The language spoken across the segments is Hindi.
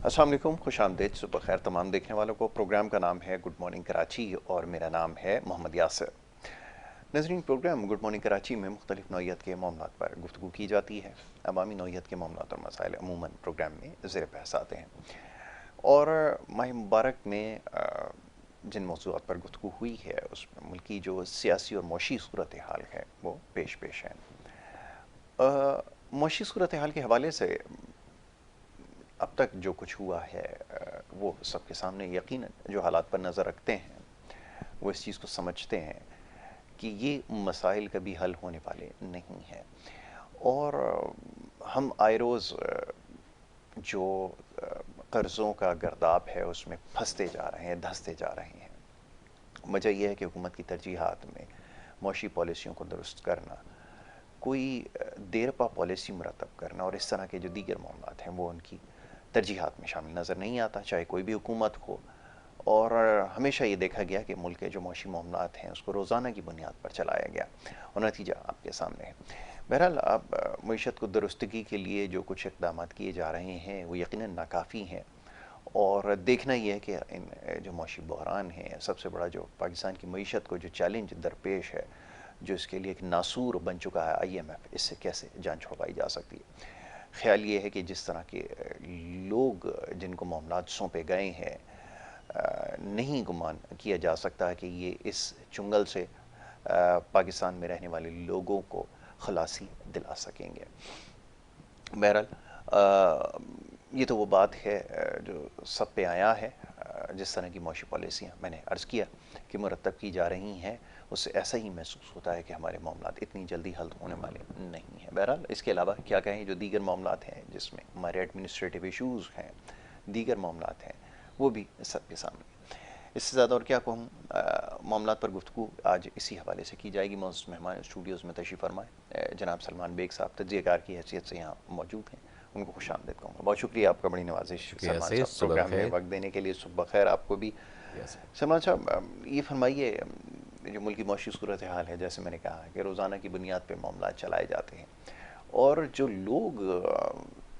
अस्सलाम वालेकुम, खुश आमदीद, सुबह खैर तमाम देखने वालों को। प्रोग्राम का नाम है गुड मॉर्निंग कराची और मेरा नाम है मोहम्मद यासिर। नजरीन, प्रोग्राम गुड मॉर्निंग कराची में मुख्तलिफ नौइयत के मामलात पर गुफ्तगू की जाती है। अवामी नौइयत के मामलात और मसाइल अमूमन प्रोग्राम में ज़ेर बहस आते हैं और माह मुबारक में जिन मौज़ूआत पर गुफ्तगू हुई है उसमें मुल्की जो सियासी और मौशी सूरत हाल है वो पेश पेश है। मौशी सूरत हाल के हवाले से अब तक जो कुछ हुआ है वो सबके सामने यकीनन जो हालात पर नज़र रखते हैं वो इस चीज़ को समझते हैं कि ये मसाइल कभी हल होने वाले नहीं हैं और हम आए रोज़ जो कर्ज़ों का गर्दाब है उसमें फंसते जा रहे हैं, धंसते जा रहे हैं। वजह यह है कि हुकूमत की तरजीहात में मौशी पॉलिसियों को दुरुस्त करना, कोई देरपा पॉलिसी मुरतब करना और इस तरह के जो दीगर मामलात हैं वो उनकी तरजीहात में शामिल नज़र नहीं आता, चाहे कोई भी हुकूमत हो। और हमेशा ये देखा गया कि मुल्क के जो मौशी मामलात हैं उसको रोज़ाना की बुनियाद पर चलाया गया और नतीजा आपके सामने है। बहरहाल अब मईशत को दुरुस्तगी के लिए जो कुछ इक़दाम किए जा रहे हैं वो यकीनन नाकाफ़ी हैं और देखना ये है कि इन जो मौशी बहरान हैं, सबसे बड़ा जो पाकिस्तान की मईशत को जो चैलेंज दरपेश है, जो इसके लिए एक नासूर बन चुका है IMF, इससे कैसे जान छुड़वाई जा सकती है। ख्याल ये है कि जिस तरह के लोग जिनको मामलात सौंपे गए हैं, नहीं गुमान किया जा सकता है कि ये इस चुंगल से पाकिस्तान में रहने वाले लोगों को खलासी दिला सकेंगे। बहरहाल ये तो वो बात है जो सब पे आया है। जिस तरह की मौशी पॉलिसियाँ मैंने अर्ज़ किया कि मुरतब की जा रही हैं, उससे ऐसा ही महसूस होता है कि हमारे मामलात इतनी जल्दी हल होने वाले नहीं हैं। बहरहाल इसके अलावा क्या कहें, जो दीगर मामलात हैं जिसमें हमारे एडमिनिस्ट्रेटिव इशूज़ हैं, दीगर मामलात हैं, वो भी सबके सामने। इससे ज़्यादा और क्या कहूँ, मामलात पर गुफ्तगू आज इसी हवाले से की जाएगी। मौजूद मेहमान स्टूडियोज़ में तशरीफ़ फरमाए जनाब सलमान बेग साहब तज्ज़ियाकार की हैसियत से यहाँ मौजूद हैं, उनको खुश आमदीद कहूँगा। बहुत शुक्रिया आपका, बड़ी नवाजिश सलमान से साहब सुबह प्रोग्राम में बखैर। वक्त देने के लिए। सुबह खैर आपको भी। सलमान साहब, ये फरमाइए, जो मुल्क की मौशी सूरत हाल है, जैसे मैंने कहा कि रोज़ाना की बुनियाद पर मामला चलाए जाते हैं और जो लोग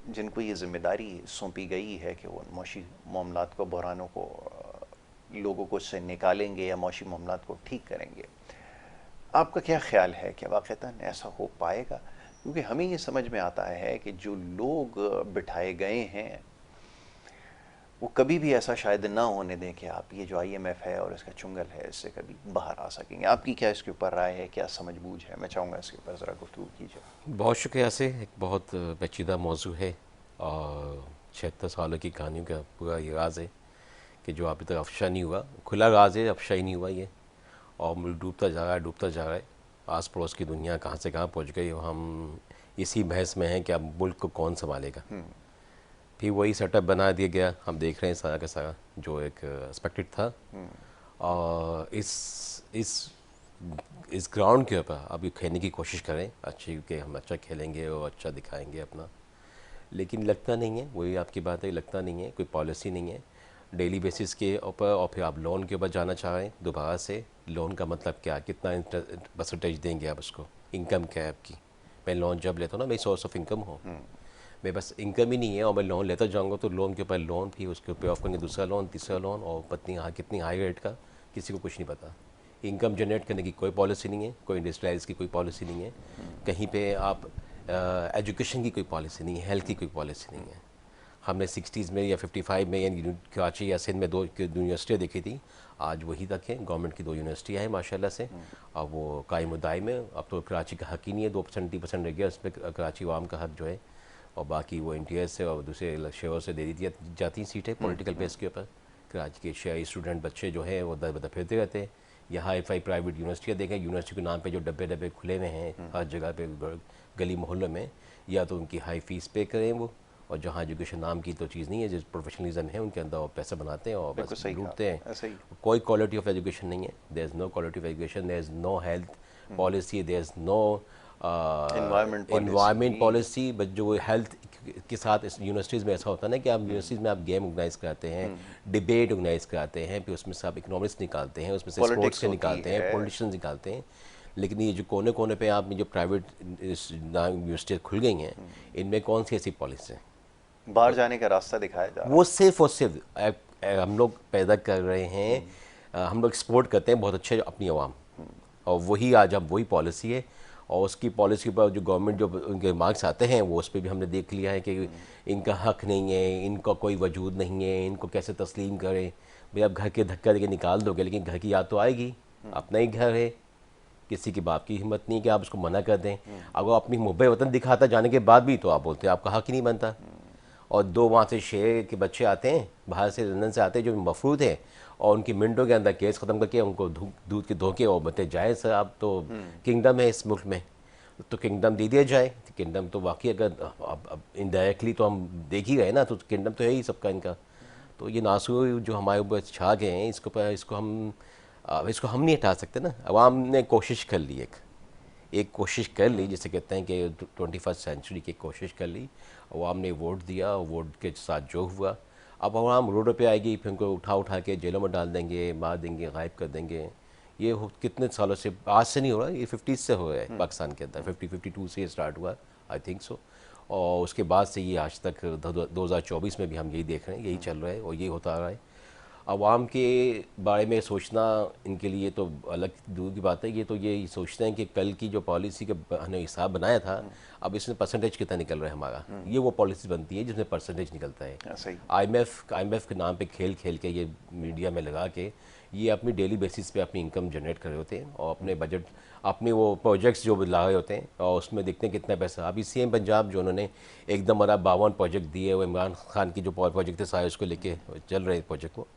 जिनको ये ज़िम्मेदारी सौंपी गई है कि वो मौशी मामलात को, बहरानों को, लोगों को इससे निकालेंगे या मौशी मामलात को ठीक करेंगे, आपका क्या ख्याल है कि वाक़तन ऐसा हो पाएगा? क्योंकि हमें ये समझ में आता है कि जो लोग बिठाए गए हैं वो कभी भी ऐसा शायद ना होने दें कि आप ये जो IMF है और इसका चुंगल है इससे कभी बाहर आ सकेंगे। आपकी क्या इसके ऊपर राय है, क्या समझ-बूझ है? मैं चाहूँगा इसके ऊपर ज़रा गुफ्तगू कीजिए। बहुत शुक्रिया से एक बहुत पेचीदा मौजू है और 76 सालों की कहानी का पूरा ये राज है कि जो अभी तक अफशा नहीं हुआ, खुला राज है, अफशा ही नहीं हुआ ये। और मुल्क डूबता जा रहा है, डूबता जा रहा है। आस पड़ोस की दुनिया कहाँ से कहाँ पहुँच गई और हम इसी बहस में हैं कि अब मुल्क को कौन संभालेगा। फिर वही सेटअप बना दिया गया, हम देख रहे हैं सारा का सारा जो एक एक्सपेक्टेड था। और इस ग्राउंड के ऊपर अभी खेलने की कोशिश करें अच्छी, कि हम अच्छा खेलेंगे और अच्छा दिखाएंगे अपना, लेकिन लगता नहीं है। वही आपकी बात है, लगता नहीं है, कोई पॉलिसी नहीं है डेली बेसिस के ऊपर। और फिर आप लोन के ऊपर जाना चाह रहे हैं दोबारा से। लोन का मतलब क्या, कितना परसेंटेज देंगे आप उसको, इनकम क्या है आपकी। मैं लोन जब लेता हूँ ना, मेरी सोर्स ऑफ इनकम हो, मैं बस इनकम ही नहीं है और मैं लोन लेता जाऊँगा तो लोन के ऊपर लोन, फिर उसके ऊपर ऑफ करेंगे दूसरा लोन, तीसरा लोन, और पत्नी कितनी हाई रेट का, किसी को कुछ नहीं पता। इनकम जनरेट करने की कोई पॉलिसी नहीं है, कोई इंडस्ट्रियलाइज की कोई पॉलिसी नहीं है, कहीं पे आप एजुकेशन की कोई पॉलिसी नहीं है, हेल्थ की कोई पॉलिसी नहीं है। हमने 60s में या 55 में यानी कराची या सिंध में दो यूनिवर्सिटियाँ देखी थी, आज वही तक है। गवर्नमेंट की 2 यूनिवर्सिटियाँ हैं माशाल्लाह से, अब वो कायम दायम है। अब तो कराची का हक ही नहीं है, 2% 3% रह गया उस पर कराची वाम का हक जो है, और बाकी वो NTS से और दूसरे शहरों से दे दी जाती सीटें पॉलिटिकल बेस के ऊपर। कराची के शहरी स्टूडेंट बच्चे जो हैं वो दर बदर फिरते रहते हैं। यहाँ हाई-फाई प्राइवेट यूनिवर्सिटियाँ देखें, यूनिवर्सिटी के नाम पे जो डब्बे डब्बे खुले हुए हैं हर जगह पे गली मोहल्लों में, या तो उनकी हाई फीस पे करें वो, और जहाँ एजुकेशन नाम की तो चीज़ नहीं है, जिस प्रोफेशनलिज्म है उनके अंदर वो पैसा बनाते हैं और बिल्कुल बस सही कहा लूटते हैं। आपने, ऐसा ही। कोई क्वालिटी ऑफ एजुकेशन नहीं है, there is no quality of education, there is no health policy, there is no environment environment policy. Policy. But जो हेल्थ के साथ इस यूनिवर्सिटीज़ में ऐसा होता है ना कि आप यूनिवर्सिटीज़ में आप गेम ऑर्गेनाइज कराते हैं, डिबेट ऑर्गेनाइज कराते हैं, फिर उसमें से आप इकोनॉमिक्स निकालते हैं, उसमें से स्पोर्ट्स पॉलिटिक्स के होती निकालते हैं, है। पॉलिटिशियंस निकालते हैं। लेकिन ये जो कोने कोने पे आप जो प्राइवेट यूनिवर्सिटियाँ खुल गई हैं, इनमें कौन सी ऐसी पॉलिसी है बाहर जाने का रास्ता दिखाया जा रहा वो सिर्फ और सिर्फ हम लोग पैदा कर रहे हैं, हम लोग एक्सपोर्ट करते हैं बहुत अच्छे अपनी आवाम, और वही आज अब वही पॉलिसी है। और उसकी पॉलिसी पर जो गवर्नमेंट जो उनके मार्क्स आते हैं वो उस पर भी हमने देख लिया है कि इनका हक नहीं है, इनका कोई वजूद नहीं है, इनको कैसे तस्लीम करें। भाई आप घर के धक्का देके निकाल दोगे, लेकिन घर की याद तो आएगी, अपना ही घर है, किसी के बाप की हिम्मत नहीं है कि आप उसको मना कर दें। अगर अपनी मुहब्बत वतन दिखाता जाने के बाद भी तो आप बोलते हैं आपका हक ही नहीं बनता। और दो वहाँ से शेर के बच्चे आते हैं, बाहर से लंदन से आते हैं जो मफरूद हैं, और उनकी मिनटों के अंदर केस ख़त्म करके उनको दूध के धोखे और बते जाए सर आप तो किंगडम है इस मुल्क में, तो किंगडम दे दिया जाए। किंगडम तो वाकई अगर अब इनडायरेक्टली तो हम देख ही गए ना, तो किंगडम तो है ही सबका इनका। तो ये नासूर जो हमारे ऊपर छा गए हैं, इसको हम नहीं हटा सकते ना। अवाम ने कोशिश कर ली, एक कोशिश कर ली, जिसे कहते हैं कि 21st सेंचुरी की कोशिश कर ली। अवाम ने वोट दिया, वोट के साथ जो हुआ, अब अवाम रोडों पे आएगी, फिर उनको उठा के जेलों में डाल देंगे, मार देंगे, गायब कर देंगे। ये कितने सालों से, आज से नहीं हो रहा, ये 50 से हो रहा है पाकिस्तान के अंदर। 52 से ये स्टार्ट हुआ, आई थिंक सो। और उसके बाद से ये आज तक 2024 में भी हम यही देख रहे हैं, यही चल रहा है और यही होता आ रहा है। आवाम के बारे में सोचना इनके लिए तो अलग दूर की बात है। ये सोचते हैं कि कल की जो पॉलिसी का हमने हिसाब बनाया था, अब इसमें परसेंटेज कितना निकल रहा है हमारा। ये वो पॉलिसी बनती है जिसमें परसेंटेज निकलता है। IMF के नाम पे खेल के ये मीडिया में लगा के ये अपनी डेली बेसिस पे अपनी इनकम जनरेट कर रहे होते हैं, और अपने बजट, अपने वो प्रोजेक्ट्स जो ला रहे होते हैं, और उसमें देखते हैं कितना पैसा। अभी CM पंजाब जो उन्होंने एकदम बड़ा 52 प्रोजेक्ट दिए, वो इमरान खान की जो प्रोजेक्ट थे सारे उसको लेके चल रहे प्रोजेक्ट को,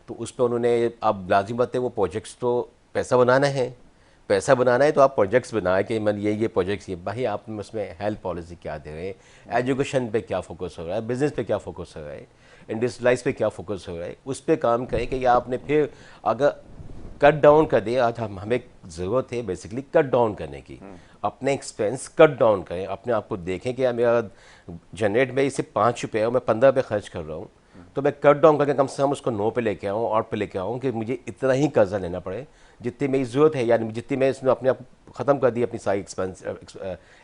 तो उस पर उन्होंने, अब लाजिम बात है वो प्रोजेक्ट्स तो पैसा बनाना है तो आप प्रोजेक्ट्स बनाए कि मैं ये प्रोजेक्ट्स, ये भाई आप उसमें हेल्थ पॉलिसी क्या दे रहे हैं, एजुकेशन पे क्या फोकस हो रहा है, बिजनेस पे क्या फोकस हो रहा है, इंडस्ट्रियलाइज पे क्या फोकस हो रहा है, उस पर काम करें कि या आपने फिर अगर कट डाउन कर दिया। आज हमें ज़रूरत है बेसिकली कट डाउन करने की, अपने एक्सपेंस कट डाउन करें, अपने आप को देखें कि मेरा जनरेट में इसे ₹5 और मैं 15 पे खर्च कर रहा हूँ, तो मैं कट डाउन करके कम से कम उसको 9 पे लेके आऊँ, 8 पे लेके आऊँ, कि मुझे इतना ही कर्जा लेना पड़े जितनी मेरी ज़रूरत है, यानी जितनी मैं इसमें अपने आप ख़त्म कर दी अपनी सारी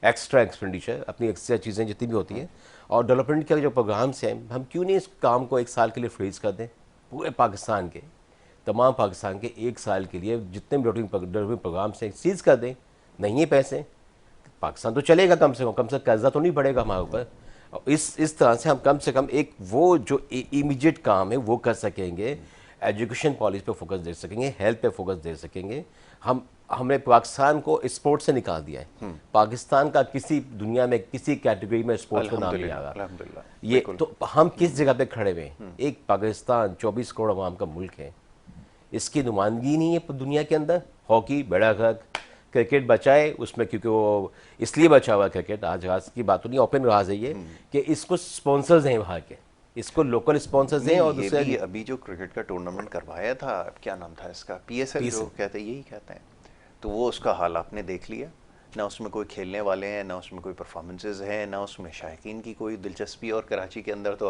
एक्स्ट्रा एक्सपेंडिचर, अपनी एक्स्ट्रा चीज़ें जितनी भी होती हैं। और डेवलपमेंट के जो प्रोग्राम्स हैं, हम क्यों नहीं इस काम को 1 साल के लिए फ्रीज कर दें, पूरे पाकिस्तान के, तमाम पाकिस्तान के 1 साल के लिए जितने भी डेवलपमेंट प्रोग्राम्स हैं सीज कर दें। नहीं है पैसे, पाकिस्तान तो चलेगा, कम से कम कर्जा तो नहीं पड़ेगा हमारे ऊपर। इस तरह से हम कम से कम एक वो जो इमीडिएट काम है वो कर सकेंगे, एजुकेशन पॉलिसी पे फोकस दे सकेंगे, हेल्थ पे फोकस दे सकेंगे। हमने पाकिस्तान को स्पोर्ट्स से निकाल दिया है। पाकिस्तान का किसी दुनिया में किसी कैटेगरी में स्पोर्ट्स का नाम नहीं आ रहा। ये तो हम किस जगह पे खड़े हुए हैं? एक पाकिस्तान 24 करोड़ आवाम का मुल्क है, इसकी नुमाइंदगी नहीं है दुनिया के अंदर। हॉकी, बेड़ा गर्क, क्रिकेट बचाए उसमें, क्योंकि वो इसलिए बचा हुआ क्रिकेट, आज राज की बात नहीं, ओपन राज है ये कि इसको स्पॉन्सर्स हैं वहाँ के, इसको लोकल स्पॉन्सर्स हैं। और दूसरे अभी जो क्रिकेट का टूर्नामेंट करवाया था, क्या नाम था इसका, PSL जो कहते हैं, यही कहते हैं, तो वो उसका हाल आपने देख लिया ना, उसमें कोई खेलने वाले हैं, ना उसमें कोई परफॉर्मेंसेज हैं, ना उसमें शायकीन की कोई दिलचस्पी। और कराची के अंदर तो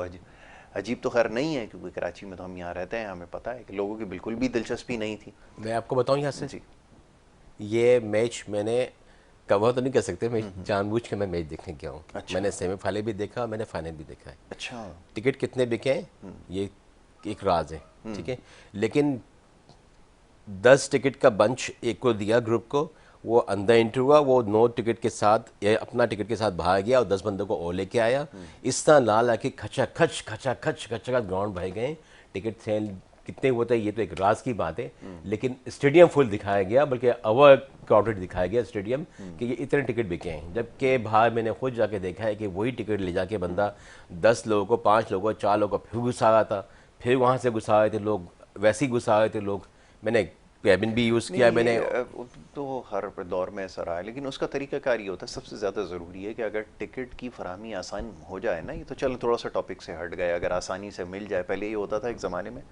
अजीब तो खैर नहीं है, क्योंकि कराची में तो हम यहाँ रहते हैं, हमें पता है कि लोगों की बिल्कुल भी दिलचस्पी नहीं थी। मैं आपको बताऊँ यहाँ से जी, ये मैच मैंने कवर तो नहीं कर सकते, मैं जानबूझ के मैं मैच देखने गया हूँ। अच्छा। मैंने सेमीफाइनल भी देखा, मैंने फाइनल भी देखा है। अच्छा। टिकट कितने बिके हैं ये एक राज है, ठीक है, लेकिन 10 टिकट का बंच एक को दिया ग्रुप को, वो अंदर एंटर हुआ, वो 9 टिकट के साथ अपना टिकट के साथ बाहर गया और 10 बंदों को और लेके आया। इस तरह ला के खचा खच ग्राउंड भर गए। टिकट सेल कितने होते हैं ये तो एक राज की बात है, लेकिन स्टेडियम फुल दिखाया गया, बल्कि ओवर क्राउडेड दिखाया गया स्टेडियम, कि ये इतने टिकट बिके हैं। जबकि बाहर मैंने खुद जाके देखा है कि वही टिकट ले जाके बंदा 10 लोगों को, 5 लोगों को, 4 लोगों को फिर घुसा रहा था, फिर वहाँ से घुसा रहे थे लोग, वैसे ही घुसा रहे थे लोग। मैंने कैबिन भी यूज़ किया, मैंने तो हर दौर में ऐसा रहा है, लेकिन उसका तरीकाकार ये होता है, सबसे ज़्यादा ज़रूरी है कि अगर टिकट की फराहमी आसान हो जाए ना, ये तो चलो थोड़ा सा टॉपिक से हट गए, अगर आसानी से मिल जाए। पहले ये होता था एक ज़माने में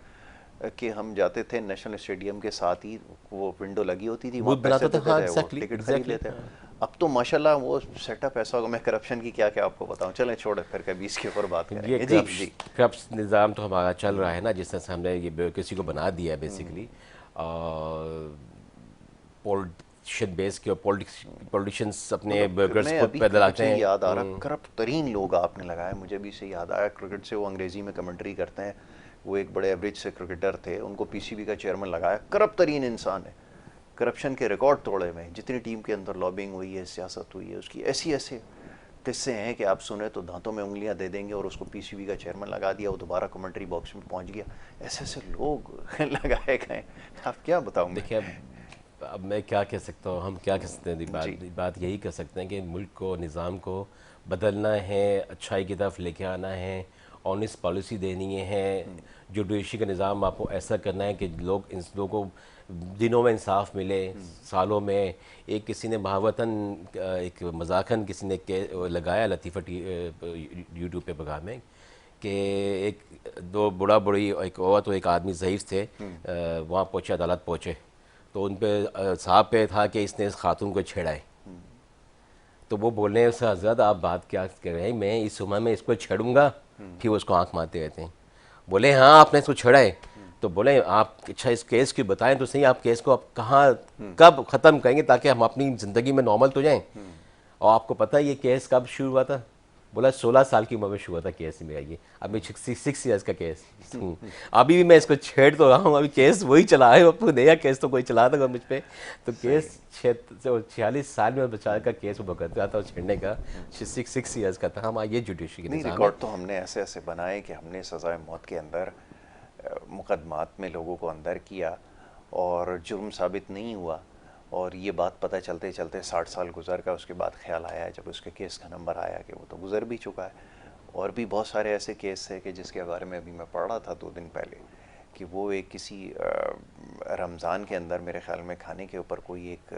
कि हम जाते थे नेशनल स्टेडियम के साथ ही, वो विंडो लगी होती थी, वहाँ पैसे देते थे, वो टिकट खरीद लेते हैं। अब तो माशाल्लाह वो सेटअप ऐसा होगा, मैं करप्शन की क्या क्या आपको बताऊं, चलें छोड़े, फिर कभी इसके ऊपर बात करेंगे। जी, करप्स निज़ाम तो हमारा चल रहा है ना, जिस तरह से हमने ये ब्यूरोक्रेसी को बना दिया है बेसिकली। पॉलिटिशियन बेस के, पॉलिटिशियंस अपने बर्गर्स मैं खुद अभी पैदा क्रिकेट लाते से हैं। याद आ रहा, करप्ट तरीन लोग आपने लगाया, मुझे भी से याद आया क्रिकेट से। वो अंग्रेजी में कमेंट्री करते हैं, वो एक बड़े एवरेज से क्रिकेटर थे, उनको पीसीबी का चेयरमैन लगाया, करप्ट तरीन इंसान है, करप्शन के रिकॉर्ड तोड़े हुए हैं, जितनी टीम के अंदर लॉबिंग हुई है, सियासत हुई है उसकी, ऐसी ऐसे किस्से हैं कि आप सुने तो दांतों में उंगलियां दे देंगे। और उसको पीसीबी का चेयरमैन लगा दिया, वो दोबारा कमेंट्री बॉक्स में पहुंच गया। ऐसे ऐसे लोग लगाए गए, आप क्या बताऊं मैं। देखिए अब मैं क्या कह सकता हूँ, हम क्या कह सकते हैं, जी बात यही कर सकते हैं कि मुल्क को, निज़ाम को बदलना है, अच्छाई की तरफ लेके आना है, ऑनेस्ट पॉलिसी देनी है, जुडिशरी का निज़ाम आपको ऐसा करना है कि लोग, इन लोगों को दिनों में इंसाफ मिले, सालों में। एक किसी ने महावतन, एक मजाकन किसी ने लगाया लतीफ़ा यूट्यूब पे प्रोग्राम में कि एक दो बूढ़ा बूढ़ी, एक औरत और एक आदमी ज़ईफ़ थे, वहाँ पहुँचे, अदालत पहुँचे, तो उन पे साहब पे था कि इसने इस खातून को छेड़ा है। तो वो बोल रहे हैं उससे, हज़रत आप बात क्या कर रहे हैं, मैं इस उम्र में इसको छेड़ूंगा? फिर वो उसको आंख मारते रहते हैं। बोले हाँ आपने इसको छेड़ा है। तो बोले आप अच्छा इस केस की बताएं तो सही, आप केस को आप कहाँ कब ख़त्म करेंगे ताकि हम अपनी ज़िंदगी में नॉर्मल तो जाएं। और आपको पता है ये केस कब शुरू हुआ था? बोला 16 साल की उम्र में शुरू हुआ था केस मेरा ये, अभी 6 ईयर्स का केस। अभी भी मैं इसको छेड़ तो रहा हूँ, अभी केस वही चला है, अब नया केस तो कोई चला था मुझ पे। तो केस 46 साल में बचा का केस वो करता था छेड़ने का, 6 ईयर्स का था। हम ये जुडिशरी के नहीं, निज़ाम रिकॉर्ड है। तो हमने ऐसे ऐसे बनाए कि हमने सज़ाए मौत के अंदर मुकदमात में लोगों को अंदर किया और जुर्म साबित नहीं हुआ। और ये बात पता चलते चलते 60 साल गुजर गया, उसके बाद ख्याल आया जब उसके केस का नंबर आया कि वो तो गुजर भी चुका है। और भी बहुत सारे ऐसे केस है कि जिसके बारे में अभी मैं पढ़ रहा था 2 दिन पहले, कि वो एक किसी रमज़ान के अंदर मेरे ख़्याल में खाने के ऊपर कोई एक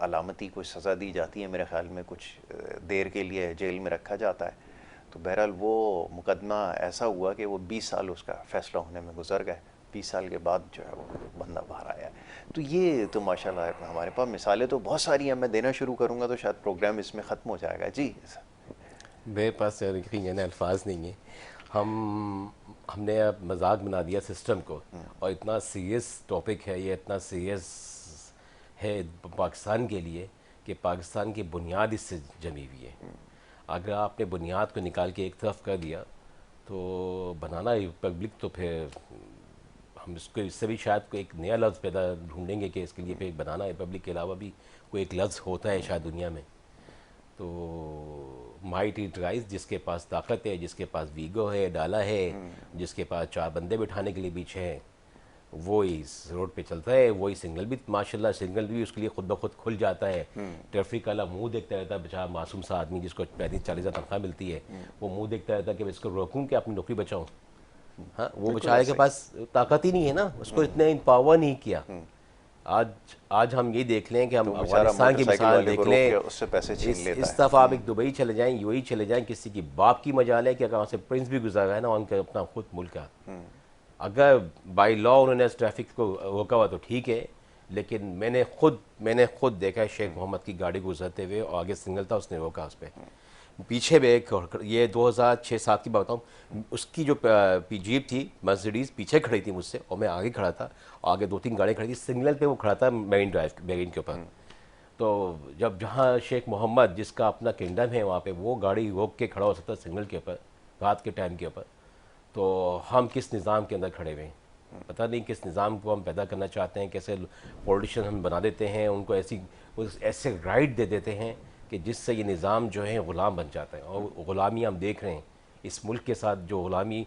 अलामती कुछ सज़ा दी जाती है, मेरे ख़्याल में कुछ देर के लिए जेल में रखा जाता है। तो बहरहाल वो मुकदमा ऐसा हुआ कि वो 20 साल उसका फ़ैसला होने में गुजर गए। 20 साल के बाद जो है वो बंदा बाहर आया है। तो ये तो माशाल्लाह हमारे पास मिसालें तो बहुत सारी हैं, मैं देना शुरू करूँगा तो शायद प्रोग्राम इसमें ख़त्म हो जाएगा। जी मेरे पास यानी अल्फाज नहीं है। हमने अब मजाक बना दिया सिस्टम को, और इतना सीरियस टॉपिक है ये, इतना सीरियस है पाकिस्तान के लिए कि पाकिस्तान की बुनियाद इससे जमी हुई है। अगर आपने बुनियाद को निकाल के एक तरफ कर दिया तो बनाना रिपब्लिक, तो फिर हम इसको, इससे भी शायद कोई एक नया लफ्ज़ पैदा ढूंढेंगे कि इसके लिए फिर बनाना रिपब्लिक के अलावा भी कोई एक लफ्ज़ होता है शायद दुनिया में। तो माइट इट राइज, जिसके पास ताकत है, जिसके पास वीगो है, डाला है, जिसके पास 4 बंदे बिठाने के लिए बीच हैं, वो इस रोड पे चलता है। वही सिग्नल भी माशाल्लाह, सिग्नल भी उसके लिए खुद ब खुद खुल जाता है। ट्रैफिक वाला मुंह देखता रहता है, बेचारा मासूम सा आदमी जिसको 35-40 हज़ार तनख्वाह मिलती है, वो मुंह देखता रहता है कि मैं इसको रोकूं कि अपनी नौकरी बचाऊं। हाँ, वो बेचारे के पास ताकत ही नहीं है ना, उसको इतने पावर नहीं किया। आज हम ये देख लें कि हम तो बेचारा अफगानिस्तान की मोटरसाइकिल मिसाल वाले देख को रोक के लें। उससे पैसे छीन लेता इस है। दफ़ा आप एक दुबई चले जाएं, यूएई चले जाएं, किसी की बाप की मजाल है कि अगर वहाँ से प्रिंस भी गुजर रहा है ना, उनका अपना खुद मुल्क का, अगर बाई लॉ उन्होंने इस ट्रैफिक को रोका हुआ तो ठीक है, लेकिन मैंने खुद देखा है शेख मोहम्मद की गाड़ी गुजरते हुए, और आगे सिग्नल था, उसने रोका उस पर। पीछे भी एक, ये 2006-07 की बात बताऊँ, उसकी जो जीप थी मर्सिडीज़ पीछे खड़ी थी मुझसे, और मैं आगे खड़ा था, और आगे 2-3 गाड़ी खड़ी थी, सिग्नल पे वो खड़ा था मेरीन के ऊपर। तो जब जहाँ शेख मोहम्मद जिसका अपना किंगडम है वहाँ पे वो गाड़ी रोक के खड़ा हो सकता है सिग्नल के ऊपर रात के टाइम के ऊपर, तो हम किस निज़ाम के अंदर खड़े हुए हैं? पता नहीं किस निज़ाम को हम पैदा करना चाहते हैं, कैसे पॉलिटिशियन हम बना देते हैं, उनको ऐसे राइट दे देते हैं कि जिससे ये निज़ाम जो है ग़ुलाम बन जाता है। और ग़ुलामी हम देख रहे हैं इस मुल्क के साथ, जो ग़ुलामी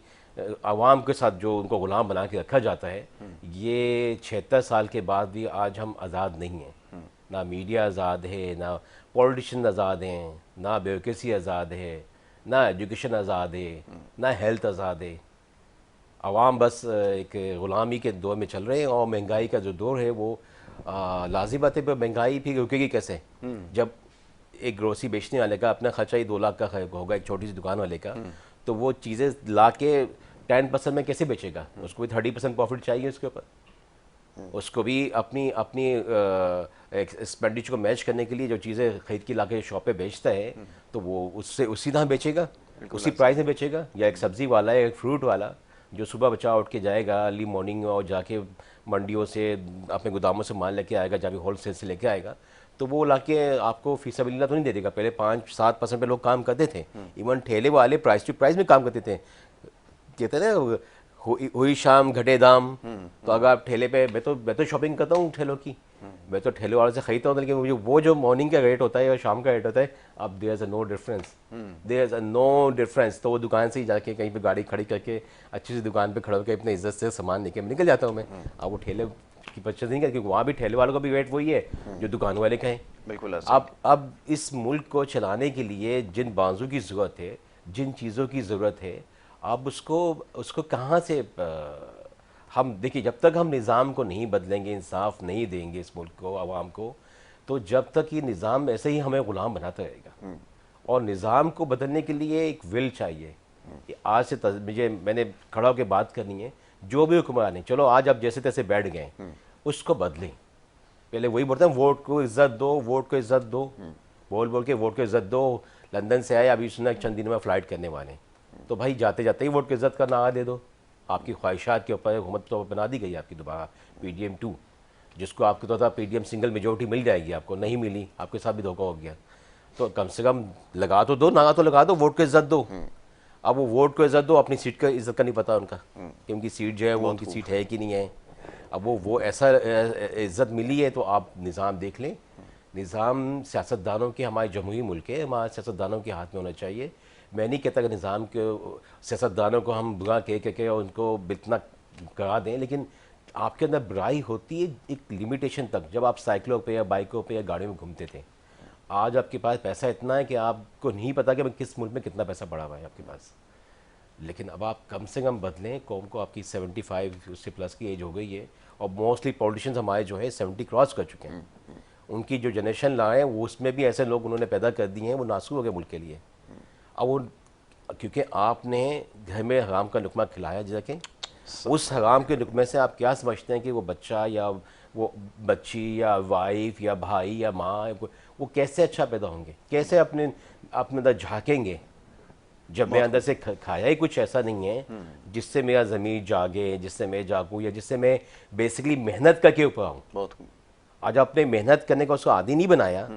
आवाम के साथ जो उनको ग़ुलाम बना के रखा जाता है, ये 76 साल के बाद भी आज हम आज़ाद नहीं हैं। ना मीडिया आज़ाद है, ना पॉलिटिशियन आज़ाद हैं, ना ब्यूरोक्रेसी आज़ाद है, ना एजुकेशन आज़ाद है, ना हेल्थ आज़ाद है। आवाम बस एक ग़ुलामी के दौर में चल रहे हैं। और महंगाई का जो दौर है वो लाज़िम बात है, पर महंगाई भी रुकेगी कैसे जब एक ग्रोसरी बेचने वाले का अपना खर्चा ही 2 लाख का होगा, एक छोटी सी दुकान वाले का, तो वो चीज़ें ला के 10% में कैसे बेचेगा? उसको भी 30% प्रॉफिट चाहिए उसके ऊपर। उसको भी अपनी अपनी एक्सपेंडिचर को मैच करने के लिए जो चीज़ें खरीद के ला के शॉप पे बेचता है, तो वो उससे उसी दाम बेचेगा, उसी प्राइस में बेचेगा। या एक सब्ज़ी वाला है, एक फ्रूट वाला, जो सुबह बच्चा उठ के जाएगा अर्ली मॉर्निंग और जाके मंडियों से अपने गोदामों से माल लेके आएगा, जहाँ भी होल सेल से लेके आएगा, तो वो लाके आपको फीसबिल्ला तो नहीं दे देगा। पहले 5-7% पे लोग काम करते थे, इवन ठेले वाले प्राइस टू प्राइस में काम करते थे। कहते हैं ना, हुई शाम घटे दाम। तो अगर आप ठेले पे, मैं तो शॉपिंग करता हूँ ठेलों की, मैं तो ठेले वाले से खरीदता हूँ, लेकिन मुझे वो जो मॉर्निंग का रेट होता है और शाम का रेट होता है, अब there is a no difference, there is a no difference. तो वो दुकान से ही जाके कहीं पे गाड़ी खड़ी करके अच्छी सी दुकान पे खड़ा होकर अपने इज्जत से सामान लेके निकल जाता हूँ मैं। अब वो ठेले की परचेज नहीं करती, क्योंकि वहाँ भी ठेले वालों का भी रेट वही है जो दुकान वाले का है। बिल्कुल ऐसा अब इस मुल्क को चलाने के लिए जिन बाजू की ज़रूरत है, जिन चीज़ों की ज़रूरत है, अब उसको उसको कहाँ से हम देखिए, जब तक हम निज़ाम को नहीं बदलेंगे, इंसाफ नहीं देंगे इस मुल्क को, आवाम को, तो जब तक ये निज़ाम ऐसे ही हमें ग़ुलाम बनाता रहेगा। और निज़ाम को बदलने के लिए एक विल चाहिए। कि आज से मैंने खड़ा होकर बात करनी है, जो भी हुक्मरान है, चलो आज आप जैसे तैसे बैठ गए, उसको बदलें। पहले वही बोलते हैं, वोट को इज्जत दो, वोट को इज्जत दो, बोल बोल के वोट को इज्जत दो। लंदन से आए, अभी सुना चंद दिनों में फ़्लाइट करने वाले हैं, तो भाई जाते जाते ही वोट को इज्जत का नारा दे दो। आपकी ख्वाहिशात के ऊपर हुकूमत तो बना दी गई आपकी दोबारा PDM2, जिसको आपको तो था PDM सिंगल मेजोरिटी मिल जाएगी, आपको नहीं मिली, आपके साथ भी धोखा हो गया। तो कम से कम लगा तो दो, नारा तो लगा दो, वोट को इज्जत दो। अब वो वोट को इज्जत दो, अपनी सीट का इज्जत का नहीं पता उनका कि उनकी सीट जो है वो उनकी सीट है कि नहीं है। अब वो ऐसा इज्जत मिली है, तो आप निज़ाम देख लें। निज़ाम सियासतदानों के, हमारे जमहूरी मुल्क है, हमारे सियासतदानों के हाथ में होना चाहिए। मैं नहीं कहता कि निज़ाम के सियासतदानों को हम बुरा कह के और उनको बितना करा दें, लेकिन आपके अंदर बुराई होती है एक लिमिटेशन तक। जब आप साइकिलों पे या बाइकों पे या गाड़ियों में घूमते थे, आज आपके पास पैसा इतना है कि आपको नहीं पता कि किस मुल्क में कितना पैसा पड़ा हुआ है आपके पास। लेकिन अब आप कम से कम बदलें कौम को। आपकी 75 उससे प्लस की एज हो गई है, और मोस्टली पॉलिटिशियंस हमारे जो है 70 क्रॉस कर चुके हैं। उनकी जो जनरेशन लाए वो, उसमें भी ऐसे लोग उन्होंने पैदा कर दिए हैं, वो नासूर हो गए मुल्क के लिए। अब वो, क्योंकि आपने घर में हराम का लुकमा खिलाया जाके, उस हराम के लुकमे से आप क्या समझते हैं कि वो बच्चा या वो बच्ची या वाइफ या भाई या माँ, वो कैसे अच्छा पैदा होंगे, कैसे अपने अंदर झाँकेंगे, जब मैं अंदर से खाया ही कुछ ऐसा नहीं है जिससे मेरा ज़मीर जागे, जिससे मैं जागूँ, या जिससे मैं बेसिकली मेहनत करके ऊपर आऊँ। बहुत आज आपने मेहनत करने का उसको आदी नहीं बनाया,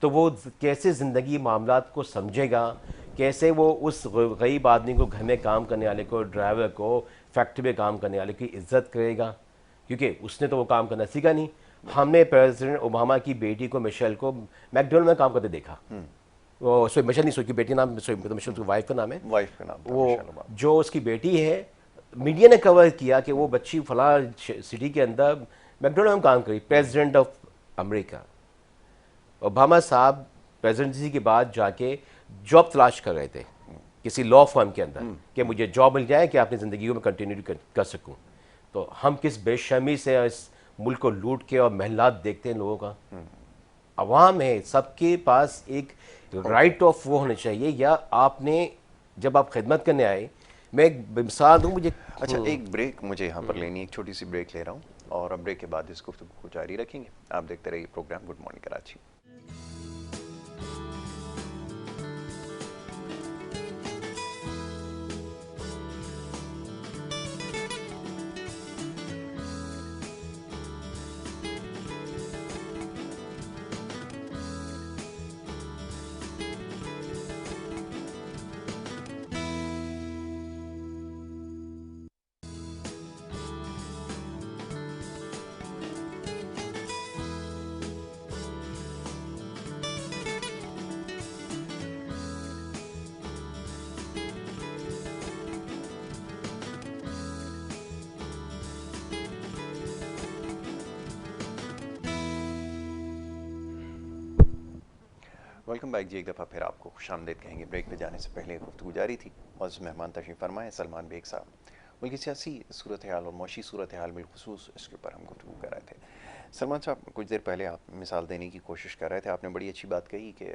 तो वो कैसे ज़िंदगी मामलात को समझेगा, कैसे वो उस गरीब आदमी को, घर में काम करने वाले को, ड्राइवर को, फैक्ट्री में काम करने वाले की इज्जत करेगा, क्योंकि उसने तो वो काम करना सीखा नहीं। हमने प्रेसिडेंट ओबामा की बेटी को, मिशेल को, मैकडोनल्ड में काम करते देखा। वो मिशेल नहीं, उसकी बेटी नाम, मिशेल उसकी वाइफ का नाम है, वाइफ का नाम था वो मिशेल ओबामा। जो उसकी बेटी है, मीडिया ने कवर किया कि वो बच्ची फला सिटी के अंदर मैकडोनल्ड में काम करी, प्रेसिडेंट ऑफ अमेरिका। ओबामा साहब प्रेसिडेंसी के बाद जाके जॉब तलाश कर रहे थे किसी लॉ फर्म के अंदर, कि मुझे जॉब मिल जाए कि अपनी ज़िंदगी में कंटिन्यू कर सकूं। तो हम किस बेशर्मी से इस मुल्क को लूट के और महलात देखते हैं लोगों का। अवाम है, सबके पास एक राइट ऑफ वो होना चाहिए। या आपने, जब आप खिदमत करने आए, मैं एक मिसाल दूँ मुझे। अच्छा, एक ब्रेक मुझे यहाँ पर लेनी, एक छोटी सी ब्रेक ले रहा हूँ, और अब ब्रेक के बाद इस गुफ्तगू को जारी रखेंगे। आप देखते रहिए program good morning Karachi. Welcome back जी, एक दफ़ा फिर आपको खुशामदीद कहेंगे। ब्रेक पे जाने से पहले गुफ्तगू जारी थी और उस मेहमान तशरीफ़ फरमाए सलमान बेग साहब। मुल्क की सियासी सूरत हाल और मौशी सूरत हाल बिलखुसूस इसके ऊपर हम गुफ्तगू कर रहे थे। सलमान साहब, कुछ देर पहले आप मिसाल देने की कोशिश कर रहे थे। आपने बड़ी अच्छी बात कही कि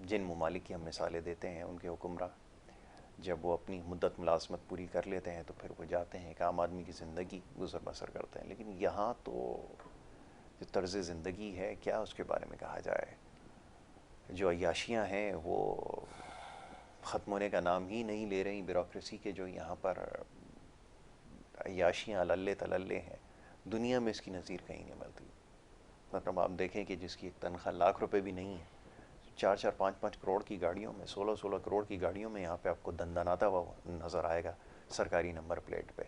जिन ममालिक की हम मिसालें देते हैं, उनके हुक्मरान जब वो अपनी मुद्दत मुलाजमत पूरी कर लेते हैं तो फिर वो जाते हैं, एक आम आदमी की ज़िंदगी गुजर बसर करते हैं। लेकिन यहाँ तो जो तर्ज़ ज़िंदगी है, क्या उसके बारे में कहा जाए, जो अय्याशियाँ हैं वो ख़त्म होने का नाम ही नहीं ले रही। ब्यूरोक्रेसी के जो यहाँ पर अय्याशियाँ लल्ले तलल्ले हैं, दुनिया में इसकी नज़ीर कहीं नहीं मिलती। मतलब आप देखें कि जिसकी एक तनख्वाह लाख रुपए भी नहीं है, 4-4, 5-5 करोड़ की गाड़ियों में, 16-16 करोड़ की गाड़ियों में यहाँ पे आपको दंदनाता हुआ नज़र आएगा सरकारी नंबर प्लेट पे।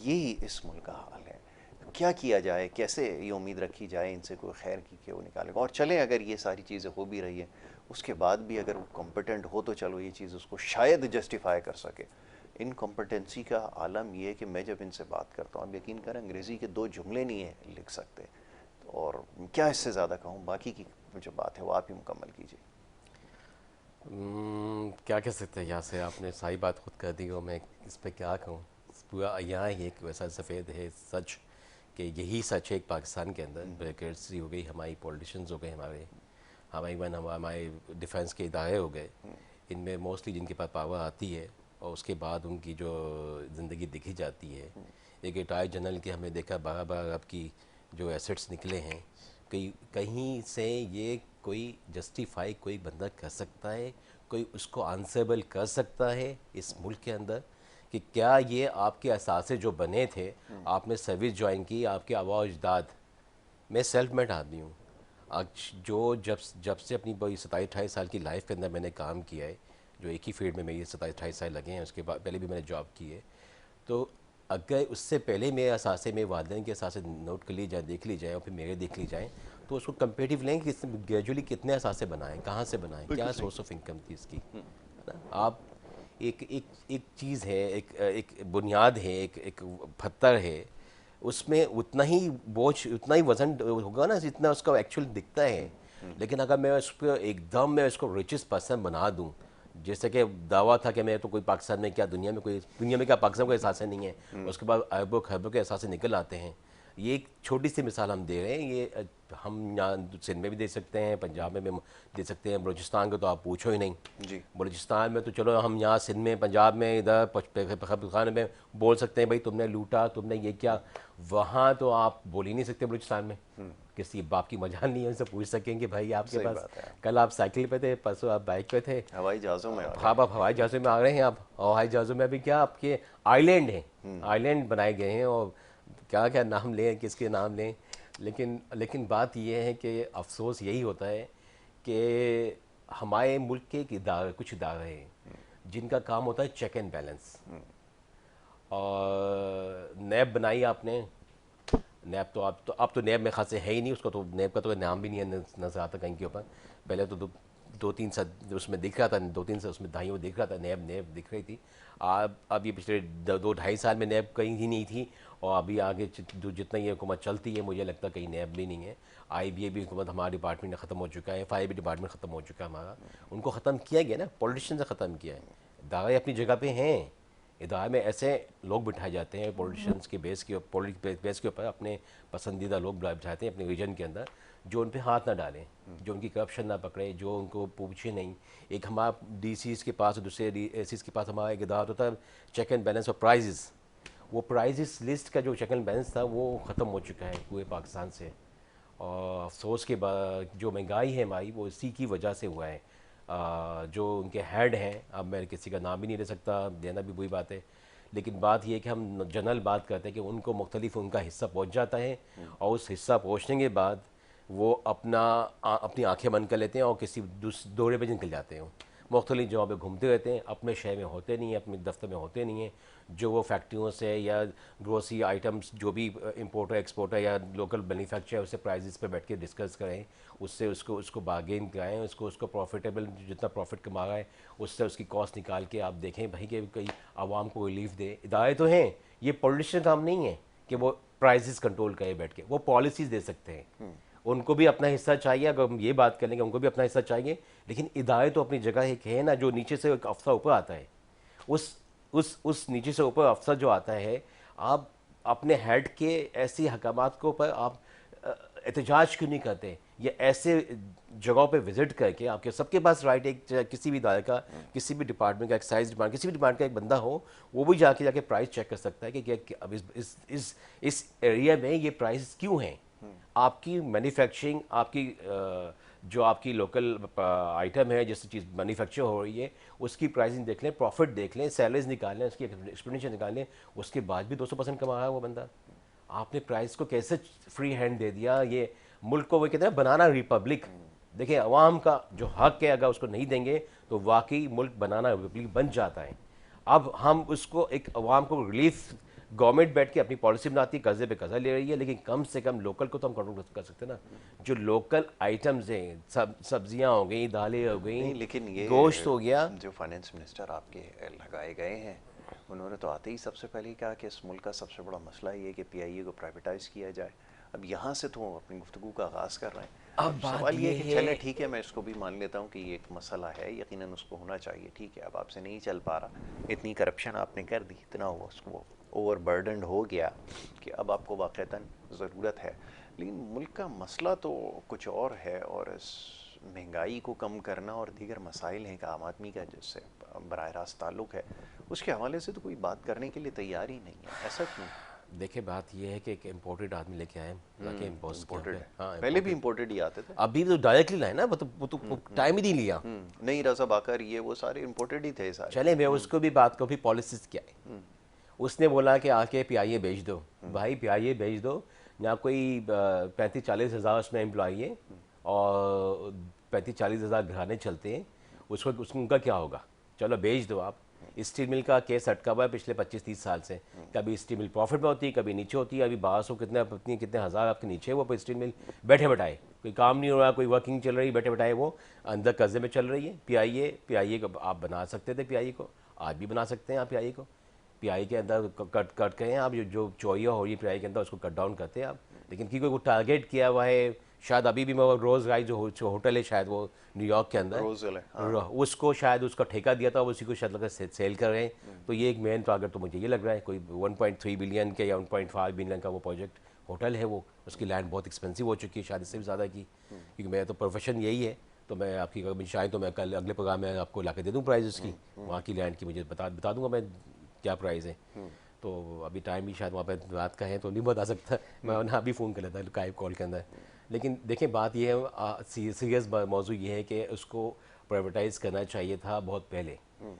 यही इस मुल्क का हाल है। क्या किया जाए, कैसे ये उम्मीद रखी जाए इनसे कोई खैर की कि वो निकालेगा। और चले अगर ये सारी चीज़ें हो भी रही है, उसके बाद भी अगर वो कॉम्पिटेंट हो तो चलो ये चीज़ उसको शायद जस्टिफाई कर सके। इनकॉम्पिटेंसी का आलम ये है कि मैं जब इनसे बात करता हूँ, आप यकीन करें अंग्रेज़ी के 2 जुमले नहीं है लिख सकते। और क्या इससे ज़्यादा कहूँ, बाकी की जो बात है वो आप ही मुकम्मल कीजिए। क्या कह सकते हैं, यहाँ से आपने सारी बात खुद कर दी और मैं इस पर क्या कहूँ। पूरा यहाँ ही एक वैसा सफ़ेद है सच कि यही सच है एक पाकिस्तान के अंदर। ब्यूरोक्रेसी हो गई, हमारी पॉलिटिशियंस हो गए, हमारे इवन हमारे डिफेंस के इदारे हो गए, इनमें मोस्टली जिनके पास पावर आती है और उसके बाद उनकी जो ज़िंदगी दिखी जाती है। एक रिटायर्ड जनरल के हमने देखा 12-12 अरब की जो एसेट्स निकले हैं, कहीं से ये कोई जस्टिफाई कोई बंदा कर सकता है, कोई उसको आंसरेबल कर सकता है इस मुल्क के अंदर कि क्या ये आपके असासे जो बने थे, आपने सर्विस ज्वाइन की, आपके आबा अजदाद। मैं सेल्फ मेड आदमी हूँ। आज जो जब से अपनी 27-28 साल की लाइफ के अंदर मैंने काम किया है, जो एक ही फील्ड में मेरी 27-28 साल लगे हैं, उसके बाद पहले भी मैंने जॉब की है। तो अगर उससे पहले मेरे असासे में वालिदैन के असासे नोट कर ली जाए, देख ली जाए और फिर मेरे देख ली जाए, तो उसको कंपेटिव लेंगे कि ग्रेजुअली कितने असासे बनाएं, कहाँ से बनाएं, क्या सोर्स ऑफ इनकम थी इसकी, है ना। आप एक एक एक चीज़ है, एक बुनियाद है, एक पत्थर है, उसमें उतना ही बोझ, उतना ही वज़न होगा ना जितना उसका एक्चुअल दिखता है। लेकिन अगर मैं उस पर एकदम मैं उसको रिचेस्ट पर्सन बना दूं, जैसे कि दावा था कि मैं तो कोई पाकिस्तान में क्या दुनिया में क्या पाकिस्तान कोई एहसास नहीं है, उसके बाद अरबों खरबों के एहसास निकल आते हैं। ये एक छोटी सी मिसाल हम दे रहे हैं। ये हम यहाँ सिंध में भी दे सकते हैं, पंजाब में भी दे सकते हैं, बलूचिस्तान का तो आप पूछो ही नहीं। जी। बलूचिस्तान में तो चलो हम यहाँ सिंध में, पंजाब में, इधर पाकिस्तान में बोल सकते हैं भाई तुमने लूटा, तुमने ये क्या। वहाँ तो आप बोल ही नहीं सकते बलूचिस्तान में। किसी बाप की मजाल नहीं है उनसे पूछ सकेंगे भाई आपके सही पास बात है। कल आप साइकिल पे थे, परसों आप बाइक पे थे, हवाई जहाज़ों में आ हाँ गए। आप हवाई जहाज़ों में आ रहे हैं। आप हवाई जहाज़ों में अभी क्या आपके आइलैंड हैं, आइलैंड बनाए गए हैं और क्या क्या नाम लें, किसके नाम लें। लेकिन बात यह है कि अफसोस यही होता है कि हमारे मुल्क के कुछ इदारे हैं जिनका काम होता है चेक एंड बैलेंस। और नैब बनाई आपने, नैब तो अब तो नैब में खास है ही नहीं, उसका तो नैब का तो नाम भी नहीं है नजर आता कहीं के ऊपर। पहले तो 2-3 साल उसमें दिख रहा था, 2-3 साल उसमें दाइयों दिख रहा था, नैब दिख रही थी। अब ये पिछले 2-2.5 साल में नैब कहीं ही नहीं थी। और अभी आगे जितना ये हुकूमत चलती है मुझे लगता है कहीं नैब भी नहीं है। IBA भी हुकूमत हमारा डिपार्टमेंट ख़त्म हो चुका है, FIA भी डिपार्टमेंट ख़त्म हो चुका है हमारा। उनको ख़त्म किया गया ना, पॉलिटिशियन से ख़त्म किया है। दावे अपनी जगह पे हैं, इदारे में ऐसे लोग बिठाए जाते हैं पॉलिटिशियंस के पॉलिटिक्स बेस के ऊपर, अपने पसंदीदा लोग बिठाते हैं अपने रीजन के अंदर, जो उन पे हाथ ना डालें, जो उनकी करप्शन ना पकड़े, जो उनको पूछे नहीं। एक हमारा DCs के पास, दूसरे ACs के पास हमारा एक इदारा होता है चेक एंड बैलेंस और प्राइजेस। वो प्राइजेस लिस्ट का जो चेक एंड बैलेंस था वो ख़त्म हो चुका है पूरे पाकिस्तान से। और अफसोस के बाद जो महंगाई है हमारी वो इसी की वजह से हुआ है। जो उनके हेड हैं, अब मैं किसी का नाम भी नहीं ले सकता, देना भी बुरी बात है, लेकिन बात यह है कि हम जनरल बात करते हैं कि उनको मुख्तलिफ उनका हिस्सा पहुंच जाता है और उस हिस्सा पहुंचने के बाद वो अपनी आंखें बंद कर लेते हैं और किसी दौरे पर निकल जाते हैं। मुख्तलिफ जगहों पे घूमते रहते हैं, अपने शहर में होते नहीं हैं, अपने दफ्तर में होते नहीं हैं। जो वो फैक्ट्रियों से या ग्रोसरी आइटम्स जो भी इंपोर्टर एक्सपोर्टर या लोकल मैन्युफैक्चरर उससे प्राइजेस पे बैठ के डिस्कस करें, उससे उसको बार्गेन कराएं, उसको प्रॉफिटेबल जितना प्रॉफिट कमा रहा है उससे उसकी कॉस्ट निकाल के आप देखें भाई कि कई आवाम को रिलीफ दे। इदारे तो हैं, ये पॉलिटिशियन काम नहीं है कि वो प्राइसेस कंट्रोल करें बैठ के, वो पॉलिसीज़ दे सकते हैं। उनको भी अपना हिस्सा चाहिए, अगर हम ये बात करेंगे उनको भी अपना हिस्सा चाहिए। लेकिन इदारे तो अपनी जगह एक है ना, जो नीचे से एक अफसर ऊपर आता है, उस नीचे से ऊपर अफसर जो आता है, आप अपने हेड के ऐसी हकामात के ऊपर आप एहतजाज क्यों नहीं करते, या ऐसे जगहों पे विजिट करके आपके सबके पास राइट, एक किसी भी इदारे का, किसी भी डिपार्टमेंट का, एक्साइज डिपार्टमेंट, किसी भी डिपार्टमेंट का एक बंदा हो, वो भी जाके प्राइस चेक कर सकता है कि अब इस एरिया में ये प्राइस क्यों हैं। आपकी मैन्युफैक्चरिंग, आपकी जो आपकी लोकल आइटम है, जैसे चीज़ मैन्युफैक्चर हो रही है, उसकी प्राइसिंग देख लें, प्रॉफिट देख लें, सैलरीज निकाल लें, उसकी एक्सपेंडिचर निकाल लें, उसके बाद भी 200% कमा रहा है वो बंदा। आपने प्राइस को कैसे फ्री हैंड दे दिया? ये मुल्क को वो कहते हैं बनाना रिपब्लिक। देखिए, अवाम का जो हक है अगर उसको नहीं देंगे तो वाकई मुल्क बनाना रिपब्लिक बन जाता है। अब हम उसको एक अवाम को रिलीफ, गवर्नमेंट बैठ के अपनी पॉलिसी बनाती है, कर्जे पे कर्जा ले रही है, लेकिन कम से कम लोकल को तो हम कंट्रोल कर सकते हैं ना। जो लोकल आइटम्स हैं, सब्जियां हो गई, दालें हो गई, नहीं, लेकिन ये गोश्त हो गया। जो फाइनेंस मिनिस्टर आपके लगाए गए हैं, उन्होंने तो आते ही सबसे पहले ही कहा कि इस मुल्क का सबसे बड़ा मसला ये है कि पीआईए को प्राइवेटाइज किया जाए। अब यहाँ से तो वो अपनी गुफ्तगू का आगाज़ कर रहे हैं। अब अब बात सवाल ये ये है कि है, चले ठीक है, मैं इसको भी मान लेता हूँ कि ये एक मसला है, यकीनन उसको होना चाहिए, ठीक है, अब आपसे नहीं चल पा रहा, इतनी करप्शन आपने कर दी, इतना वो उसको ओवर बर्डन हो गया कि अब आपको वाक़तन ज़रूरत है। लेकिन मुल्क का मसला तो कुछ और है, और इस महंगाई को कम करना और दीगर मसाइल हैं कि आम आदमी का जिससे बराह रास्त ताल्लुक़ है, उसके हवाले से तो कोई बात करने के लिए तैयार ही नहीं है। ऐसा क्यों? देखिए बात ये है कि एक इम्पोर्टेड आदमी लेके आए, ताकि इम्पोज इम्पोर्टेड है, हाँ पहले भी imported। इम्पोर्टेड ही आते थे। अभी तो डायरेक्टली लाए ना, वो तो टाइम ही नहीं लिया। नहीं, रजा बाकर ये वो सारे इम्पोर्टेड ही थे सारे। चले मैं उसको भी बात को भी पॉलिसीज क्या है, उसने बोला कि आके पीआईए बेच दो। भाई पीआईए बेच दो, यहाँ कोई 35-40 हज़ार उसमें एम्प्लॉई है और 35-40 हज़ार घराने चलते हैं, उसको उनका क्या होगा? चलो बेच दो आप। स्टील मिल का केस अटका हुआ है पिछले 25-30 साल से। कभी स्टील मिल प्रॉफिट में होती है, कभी नीचे होती है। अभी 1200 कितने हज़ार आपके नीचे है वो स्टील मिल, बैठे बैठाए, कोई काम नहीं हो रहा, कोई वर्किंग चल रही, बैठे बैठाए वो अंदर कर्जे में चल रही है। पीआईए को आप बना सकते थे, पीआईए को आज भी बना सकते हैं आप। पीआईए को पीआई के अंदर कट करें आप, जो चोरियाँ हो रही है पीआई के अंदर उसको कट डाउन करते हैं आप। लेकिन क्योंकि वो टारगेट किया हुआ है, शायद अभी भी वो रोज़ राइज जो होटल है शायद वो न्यूयॉर्क के अंदर, रोज़वेल है, हाँ। उसको शायद उसका ठेका दिया था, उसी को शायद लगा सेल कर रहे हैं। तो ये एक मेन टारगेट तो मुझे ये लग रहा है, कोई 1.3 बिलियन के या 1.5 बिलियन का वो प्रोजेक्ट होटल है वो, उसकी लैंड बहुत एक्सपेंसिव हो चुकी है, शायद इससे भी ज़्यादा की। क्योंकि मेरा तो प्रोफेशन यही है, तो मैं आपकी अगर चाहें तो मैं कल अगले प्रोग्राम में आपको ला के दे दूँ प्राइस उसकी, वहाँ की लैंड की मुझे बता दूंगा मैं क्या प्राइस है। तो अभी टाइम भी शायद वहाँ पे रात का है तो नहीं बता सकता, मैं उन्हें अभी फ़ोन कर लेता लाइव कॉल के अंदर। लेकिन देखें बात ये है, सीरियस मौजू ये है कि उसको प्राइवेटाइज़ करना चाहिए था बहुत पहले,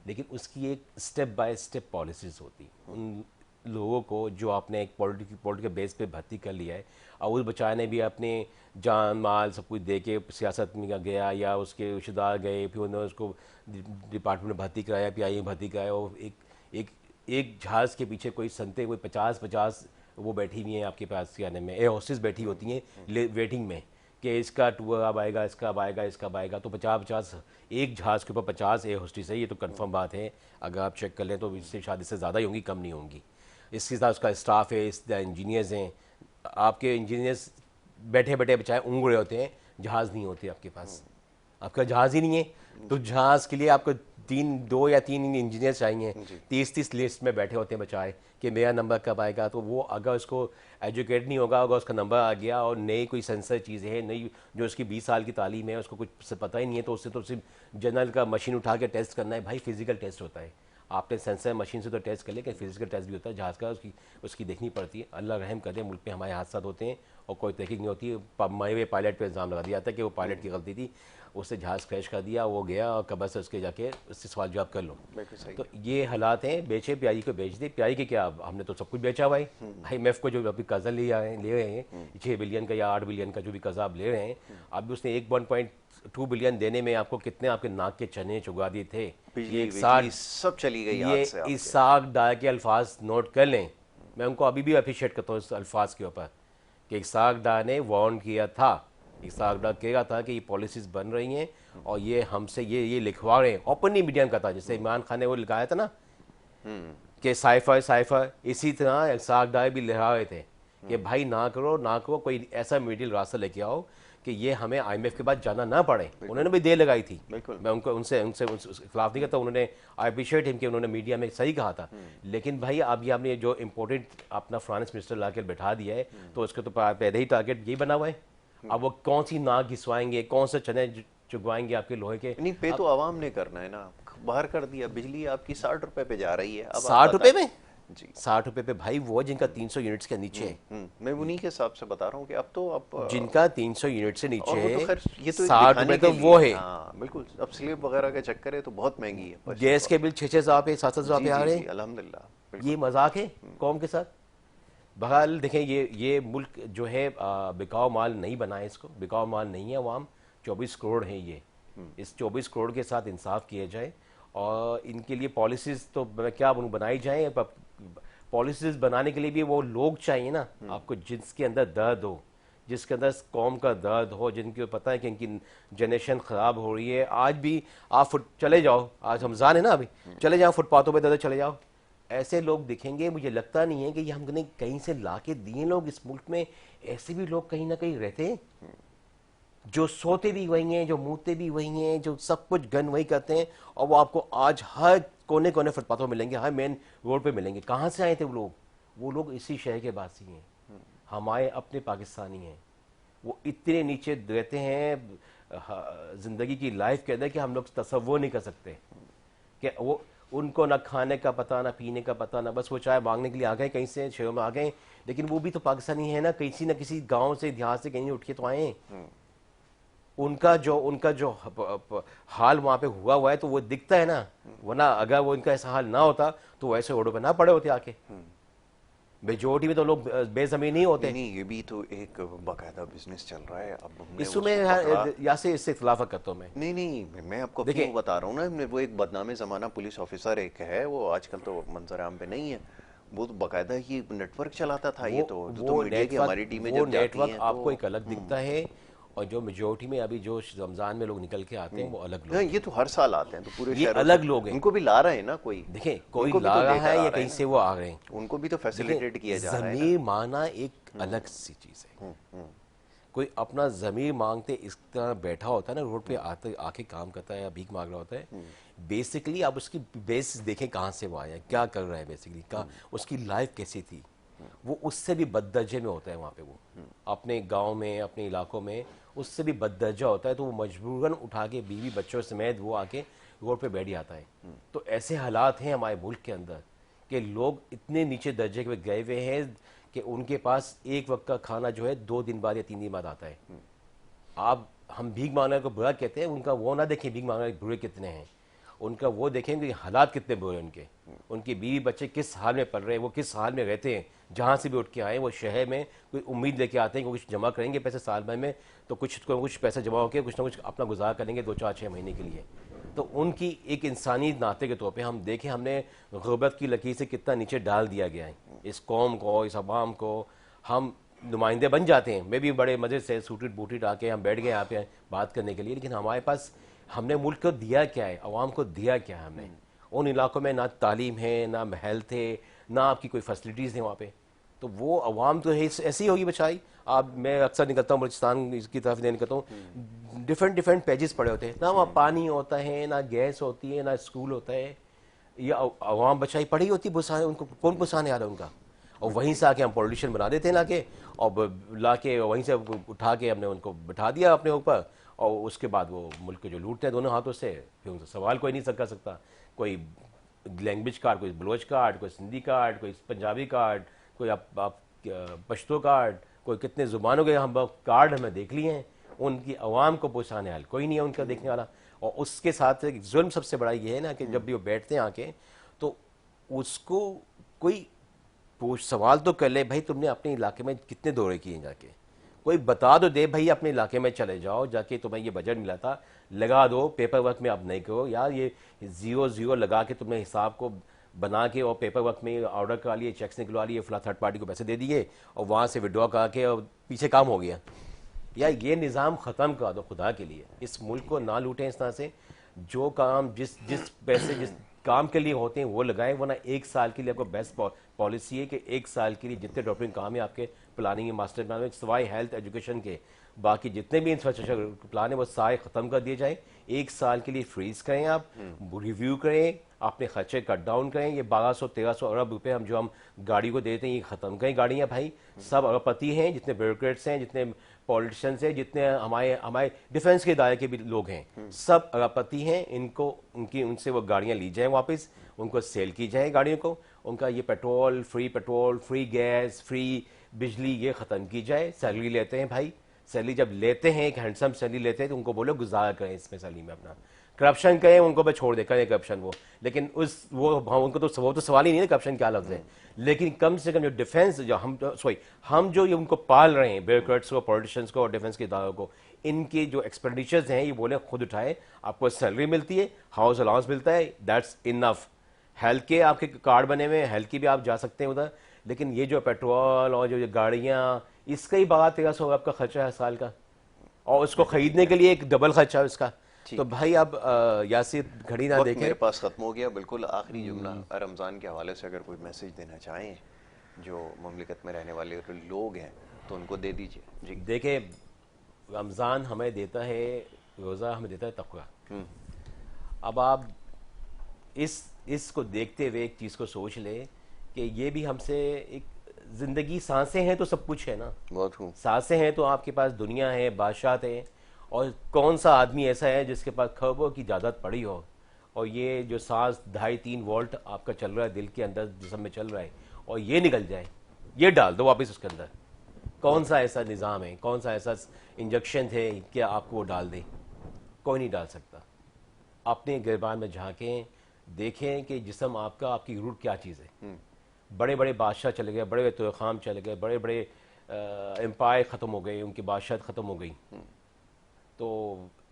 लेकिन उसकी एक स्टेप बाय स्टेप पॉलिसीज़ होती। उन लोगों को जो आपने एक पॉलिटिकल बेस पे भर्ती कर लिया है, और उस बचाए ने भी अपने जान माल सब कुछ दे के सियासत में गया या उसके रिश्तेदार गए, फिर उन्होंने उसको डिपार्टमेंट में भर्ती कराया, पीआईए में भर्ती कराया, और एक जहाज़ के पीछे कोई संते कोई 50 वो बैठी हुई हैं आपके पास, क्या नाम है, एयर होस्टेस बैठी होती हैं वेटिंग में कि इसका टूर अब आएगा, इसका अब आएगा, इसका अब आएगा। तो 50 एक जहाज़ के ऊपर 50 एयर होस्टेस है, ये तो कंफर्म बात है। अगर आप चेक कर लें तो इससे शायद इससे ज़्यादा ही होंगी, कम नहीं होंगी। इसके साथ उसका स्टाफ है, इस इंजीनियर्स हैं, आपके इंजीनियर्स बैठे बैठे बचाए ऊँग रहे होते हैं, जहाज़ नहीं होते आपके पास। आपका जहाज़ ही नहीं है तो जहाज़ के लिए आपको 2 या 3 इंजीनियर चाहिए। 30 लिस्ट में बैठे होते हैं बचाए कि मेरा नंबर कब आएगा। तो वो अगर उसको एजुकेट नहीं होगा, अगर उसका नंबर आ गया और नई कोई सेंसर चीज़ें हैं, नई जो उसकी 20 साल की तालीम है, उसको कुछ पता ही नहीं है, तो उससे तो सिर्फ जनरल का मशीन उठा के टेस्ट करना है। भाई फिजिकल टेस्ट होता है, आपने सेंसर मशीन से तो टेस्ट कर लिया, कि फिजिकल टेस्ट भी होता है जहाज़ का, उसकी देखनी पड़ती है। अल्लाह रहम कर दे, मुल्क में हमारे हादसा होते हैं और कोई तहकीक नहीं होती है। मरे पायलट पे इल्ज़ाम लगा दिया जाता है कि वो पायलट की गलती थी, उससे जहाज़ क्रैश कर दिया, वो गया और कबर से उसके जाके उससे सवाल जवाब कर लो। तो ये हालात हैं। बेचे पीआई को बेच दे, पीआई के क्या, हमने तो सब कुछ बेचा हुआ है। IMF को जो अभी कर्जा ले रहे हैं 6 बिलियन का या 8 बिलियन का जो भी कर्जा आप ले रहे हैं, अभी उसने 1.2 बिलियन देने में आपको कितने आपके नाक के चने चुगा दिए थे। ये एक साथ सब चली गई हाथ से। ये इसाक डार के अल्फाज नोट कर लें, मैं उनको अभी भी अप्रिशिएट करता हूँ इस अल्फाज के ऊपर कि इसाक डार ने वार्न किया था, इसाक डार कह रहा था कि ये पॉलिसीज़ बन रही हैं और ये हमसे ये लिखवा रहे हैं। ओपनली मीडिया का था, जैसे इमरान खान ने वो लिखाया था ना कि साइफर, इसी तरह इसाक डार भी लिखा रहे थे कि भाई ना करो, कोई ऐसा मिडिल रास्ता लेके आओ कि ये हमें IMF के बाद जाना ना पड़े। उन्होंने भी देर लगाई थी, मैं उनको उनसे खिलाफ नहीं करता। उन्होंने आई अप्रिशिएट हिम कि उन्होंने मीडिया में सही कहा था। लेकिन भाई अब ये आपने जो इम्पोर्टेंट अपना फाइनेंस मिनिस्टर ला के बैठा दिया है, तो उसके तो पहले ही टारगेट यही बना हुआ है। अब वो कौन सी नाक घिसवाएंगे, कौन से चने चुगवाएंगे आपके लोहे के। नहीं, पे तो आवाम ने करना है ना, बाहर कर दिया। बिजली आपकी 60 रुपए पे जा रही है, अब 60 रुपए में जी। 60 रुपए पे भाई वो जिनका 300 यूनिट्स के नीचे है, मैं उन्हीं के हिसाब से बता रहा हूँ कि अब तो जिनका 300 यूनिट से और नीचे वो तो है, खैर ये तो एक 60 रुपए दिखाने के तो वो लिए है। हाँ बिल्कुल, अब स्लेब वगैरह का चक्कर है तो बहुत महंगी है परचेज गैस के बिल 6-6 हज़ार पे 7-7 हज़ार जी पे आ जी रहे जी हैं। अल्हम्दुलिल्लाह ये बिल्कुल। मजाक है कौम के साथ। बहरहाल देखें, ये मुल्क जो है बिकाऊ माल नहीं बना है, इसको बिकाऊ माल नहीं है। अवाम 24 करोड़ हैं ये, इस 24 करोड़ के साथ इंसाफ किया जाए और इनके लिए पॉलिसीज़ तो क्या बनाई जाए। पॉलिसीज़ बनाने के लिए भी वो लोग चाहिए ना आपको, जिसके अंदर दर्द हो, जिसके अंदर कौम का दर्द हो, जिनको पता है कि इनकी जनरेशन ख़राब हो रही है। आज भी आप चले जाओ, आज रमज़ान है ना, अभी चले जाओ फुटपाथों पे दादा चले जाओ, ऐसे लोग दिखेंगे। मुझे लगता नहीं है कि ये हमने कहीं से ला के दिए लोग। इस मुल्क में ऐसे भी लोग कहीं ना कहीं रहते हैं जो सोते भी वही हैं, जो मुँहते भी वही हैं, जो सब कुछ गन वही करते हैं, और वो आपको आज हर कोने कोने फुटपाथों में मिलेंगे, हर मेन रोड पे मिलेंगे। कहाँ से आए थे वो लोग? वो लोग इसी शहर के वासी हैं, हमारे अपने पाकिस्तानी हैं। वो इतने नीचे रहते हैं ज़िंदगी की लाइफ के अंदर कि हम लोग तसव्वुर नहीं कर सकते कि वो, उनको ना खाने का पता, ना पीने का पता, ना बस वो चाय मांगने के लिए आ गए कहीं से शहरों में आ गए। लेकिन वो भी तो पाकिस्तानी है ना, किसी गांव से देहात से कहीं उठ के तो आए हैं। उनका जो हाल वहाँ पे हुआ है तो वो दिखता है ना, वरना अगर वो इनका ऐसा हाल ना होता तो वो ऐसे रोडों पे ना पड़े होते आके। मेजोरिटी में तो लोग बेजमीन नहीं नहीं होते। नहीं, ये भी तो एक बाकायदा बिजनेस चल रहा है। अब हमने इसमें उसको पकड़ा या से इससे इख्तलाफ करता हूँ मैं। नहीं नहीं, मैं आपको अपनी वो देखिए, बता रहा हूँ ना, वो एक बदनामे ज़माना पुलिस ऑफिसर एक है, वो आजकल तो मंजर आम पे नहीं है। वो तो बाकायदा ही नेटवर्क चलाता था। ये तो मीडिया की हमारी टीमें वो जब जाती नेटवर्क हैं तो आपको एक अलग दिखता है, और जो मेजोरिटी में अभी जो रमज़ान में लोग निकल के आते हैं वो अलग हाँ, लोग ये हैं। तो हर साल आते हैं तो पूरे ये शहरों से अलग लोग हैं। उनको भी ला रहे हैं ना कोई, देखें, कोई उनको भी ला तो रहा लेकर है आ या रहे कहीं हैं से वो आ रहे हैं। ना, उनको भी तो फैसिलिटेट देखें, किया जा रहा है ना। ज़मीर मांगना एक अलग सी चीज़ है। कोई अपना ज़मीर मांगते इस तरह बैठा होता है ना, रोड पे आते आके काम करता है या भीख मांग रहा होता है, बेसिकली आप उसकी बेस देखें कहाँ से वो आया, क्या कर रहा है, बेसिकली कहाँ उसकी लाइफ कैसी थी। वो उससे भी बददर्जे में होता है वहाँ पे, वो अपने गांव में, अपने इलाकों में उससे भी बददर्जा होता है। तो वो मजबूरन उठा के बीवी बच्चों समेत वो आके रोड पे बैठ जाता है। तो ऐसे हालात हैं हमारे मुल्क के अंदर कि लोग इतने नीचे दर्जे के गए हुए हैं कि उनके पास एक वक्त का खाना जो है 2 दिन बाद या 3 दिन बाद आता है। आप, हम भीख मांगने को बुरा कहते हैं, उनका वो ना देखें भीख मांगने के बुरे कितने हैं, उनका वो देखेंगे हालात कितने बुरे हैं उनके। उनके बीवी बच्चे किस हाल में पल रहे हैं, वो किस हाल में रहते हैं। जहाँ से भी उठ के आए वो शहर में कोई उम्मीद लेके आते हैं कि कुछ जमा करेंगे पैसे साल भर में, तो कुछ पैसे जमा होकर कुछ ना कुछ अपना गुजार करेंगे 2-4-6 महीने के लिए। तो उनकी एक इंसानी नाते के तौर पे हम देखें, हमने गुर्बत की लकीर से कितना नीचे डाल दिया गया है इस कौम को, इस अवाम को। हम नुमाइंदे बन जाते हैं, मैं भी बड़े मज़े से सूटेड बूटेड आके हम बैठ गए यहाँ पे बात करने के लिए, लेकिन हमारे पास हमने मुल्क को दिया क्या है, अवाम को दिया क्या है हमने। उन इलाकों में ना तालीम है, ना हेल्थ है, ना आपकी कोई फैसिलिटीज़ हैं वहाँ पे। तो वो अवाम तो है ऐसी ही होगी बचाई। आप, मैं अक्सर निकलता हूँ बलूचिस्तान की तरफ नहीं निकलता हूँ, डिफरेंट पेजेस पड़े होते हैं ना, वहाँ पानी होता है, ना गैस होती है, ना स्कूल होता है। ये अवाम बचाई पड़ी होती है, उनको कौन पुसाने आ रहा है उनका। और वहीं से आके हम पॉलिटिशियन बना देते हैं लाके, और लाके वहीं से उठा के हमने उनको बिठा दिया अपने ऊपर, और उसके बाद वो मुल्क को जो लूटते हैं दोनों हाथों से, फिर उनसे सवाल कोई नहीं कर सकता। कोई लैंग्वेज कार्ड, कोई बलोच कार्ड, कोई सिंधी कार्ड, कोई पंजाबी कार्ड, कोई आप पश्तो कार्ड, कोई कितने ज़ुबानों के हम कार्ड हमें देख लिए हैं। उनकी आवाम को पहुँचाने वाला कोई नहीं है उनका देखने वाला। और उसके साथ जुल्म सबसे बड़ा ये है ना कि जब भी वो बैठते हैं आके, तो उसको कोई सवाल तो कर ले, भाई तुमने अपने इलाके में कितने दौरे किए जाके, कोई बता दो दे भाई, अपने इलाके में चले जाओ जाके, तुम्हें ये बजट मिला था लगा दो, पेपर वर्क में अब नहीं करो यार, ये 0-0 लगा के तुमने हिसाब को बना के और पेपर वर्क में ऑर्डर करा लिए, चेक्स निकलवा लिए, फला थर्ड पार्टी को पैसे दे दिए और वहाँ से विड्रॉ करा के और पीछे काम हो गया। यार ये निज़ाम ख़त्म कर दो खुदा के लिए, इस मुल्क को ना लूटें इस तरह से। जो काम जिस जिस पैसे जिस काम के लिए होते हैं वो लगाएं, वरना 1 साल के लिए आपको बेस्ट पॉलिसी है कि 1 साल के लिए जितने डेवलपमेंट काम है आपके प्लानिंग मास्टर प्लान में, सिवाय हेल्थ एजुकेशन के बाकी जितने भी इंफ्रास्ट्रक्चर प्लान है वो सारे ख़त्म कर दिए जाए। 1 साल के लिए फ्रीज करें, आप रिव्यू करें, अपने खर्चे कट डाउन करें। ये 1200-1300 अरब रुपए हम गाड़ी को देते हैं, ये ख़त्म करें गाड़ियाँ भाई। सब अरबपति हैं, जितने ब्यूरोक्रेट्स हैं, जितने पॉलिटिशियंस हैं, जितने हमारे हमारे डिफेंस के दायरे के भी लोग हैं, सब अरबपति हैं। इनको उनसे वो गाड़ियाँ ली जाएँ वापस, उनको सेल की जाए गाड़ियों को, उनका ये पेट्रोल, फ्री गैस, फ्री बिजली ये ख़त्म की जाए। सैलरी लेते हैं भाई, सैलरी जब लेते हैं, एक हैंडसम सैलरी लेते हैं तो उनको बोलो गुजारा करें इसमें सैलरी में अपना। करप्शन करें उनको मैं छोड़ दे, करें करप्शन वो, लेकिन उनको तो वो तो सवाल ही नहीं है करप्शन क्या लफ्ज़ है। लेकिन कम से कम जो डिफेंस जो हम जो ये उनको पाल रहे हैं, ब्यूरोक्रेट्स को, पॉलिटिशियंस को और डिफेंस के इदारों को, इनके जो एक्सपेंडिचर्स हैं ये बोले खुद उठाए, आपको सैलरी मिलती है, हाउस अलाउंस मिलता है, दैट्स इनफ। हेल्थ के आपके कार्ड बने हुए हैं, हेल्थ की भी आप जा सकते हैं उधर। लेकिन ये जो पेट्रोल और जो गाड़ियाँ, इसका ही 12-1300 आपका खर्चा है साल का, और उसको खरीदने के लिए एक डबल खर्चा है उसका। तो भाई अब यासिर घड़ी ना देखें, मेरे पास ख़त्म हो गया बिल्कुल। आखिरी जुमला रमज़ान के हवाले से अगर कोई मैसेज देना चाहें जो मुमलिकत में रहने वाले लोग हैं तो उनको दे दीजिए जी। देखें रमज़ान हमें देता है, रोज़ा हमें देता है तक़वा। अब आप इसको देखते हुए एक चीज़ को सोच ले कि ये भी हमसे एक ज़िंदगी, सांसें हैं तो सब कुछ है ना, बहुत खूब। सांसें हैं तो आपके पास दुनिया है, बादशाहत है। और कौन सा आदमी ऐसा है जिसके पास खरबों की जायदाद पड़ी हो, और ये जो सांस 2.5-3 वोल्ट आपका चल रहा है दिल के अंदर, जिस्म में चल रहा है, और ये निकल जाए, ये डाल दो वापस उसके अंदर। कौन सा ऐसा निज़ाम है, कौन सा ऐसा इंजेक्शन थे कि आपको वो डाल दे? कोई नहीं डाल सकता। अपने गिरबान में झांकें, देखें कि जिस्म आपका, आपकी रूट क्या चीज़ है। बड़े बड़े बादशाह चले गए, बड़े बड़े तुर्खाम चले गए, बड़े बड़े एम्पायर ख़त्म हो गए, उनकी बादशाहत ख़त्म हो गई। तो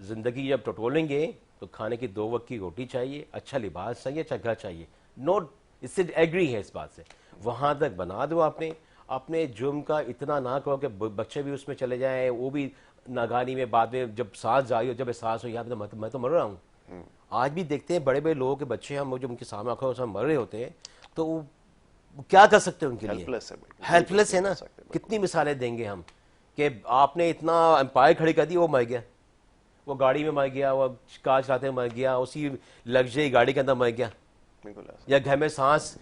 ज़िंदगी जब टटोलेंगे तो खाने की 2 वक्त की रोटी चाहिए, अच्छा लिबास चाहिए, अच्छा घर चाहिए। नोट, इससे एग्री है इस बात से। वहाँ तक बना दो आपने अपने जुर्म का इतना ना करो कि बच्चे भी उसमें चले जाएं, वो भी नागानी में बाद में जब सांस जारी हो, जब एहसास हो यहाँ पे मैं तो मर रहा हूँ। आज भी देखते हैं बड़े बड़े लोगों के बच्चे, हम जब उनके सामने आंखों से मर रहे होते हैं तो वो क्या कर सकते हैं उनके लिए? हेल्पलेस है ना। कितनी मिसालें देंगे हम कि आपने इतना एम्पायर खड़ी कर दी, वो मर गया, वो गाड़ी में मर गया, वो कार चलाते मर गया, उसी लग्जरी गाड़ी के अंदर मर गया, या घर में सांस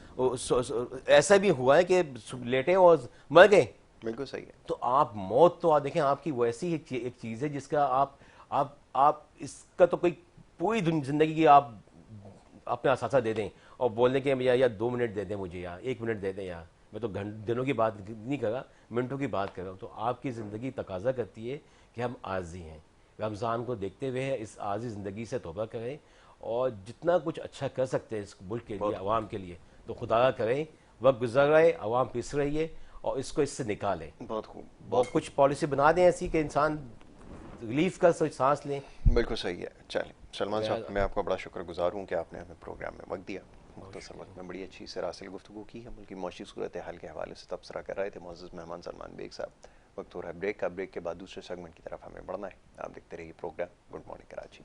ऐसा भी हुआ है कि लेटे और मर गए। बिल्कुल सही है। तो आप मौत तो आप देखें, आपकी वैसी एक चीज़ है जिसका आप इसका तो कोई पूरी जिंदगी की आप अपना असासा दे दें और बोलने के या 2 मिनट दे दें मुझे, या 1 मिनट दे दें, या मैं तो दिनों की बात नहीं कर रहा, मिनटों की बात कर रहा हूँ। तो आपकी ज़िंदगी तकाजा करती है कि हम आजी हैं। रमज़ान को देखते हुए इस आजी ज़िंदगी से तौबा करें और जितना कुछ अच्छा कर सकते हैं इस मुल्क के लिए, आवाम के लिए, तो खुदा करें। वक्त गुजर रहे, आवाम पिस रही है और इसको इससे निकालें। बहुत खूब। बहुत कुछ पॉलिसी बना दें ऐसी कि इंसान रिलीफ का सांस लें। बिल्कुल सही है। चलें सलमान साहब, मैं आपका बड़ा शुक्रगुजार हूँ कि आपने हमें प्रोग्राम में वक्त दिया। मुख्तसर वक्त में बड़ी अच्छी से रासिल गुफ्तगू की है। मुल्क की मौशी सूरत हाल के हवाले से तबसरा कर रहे थे मुअज़्ज़ज़ मेहमान सलमान बेग साहब। वक्त हो रहा है ब्रेक का। ब्रेक के बाद दूसरे सेगमेंट की तरफ हमें बढ़ना है। आप देखते रहिए प्रोग्राम गुड मॉर्निंग कराची।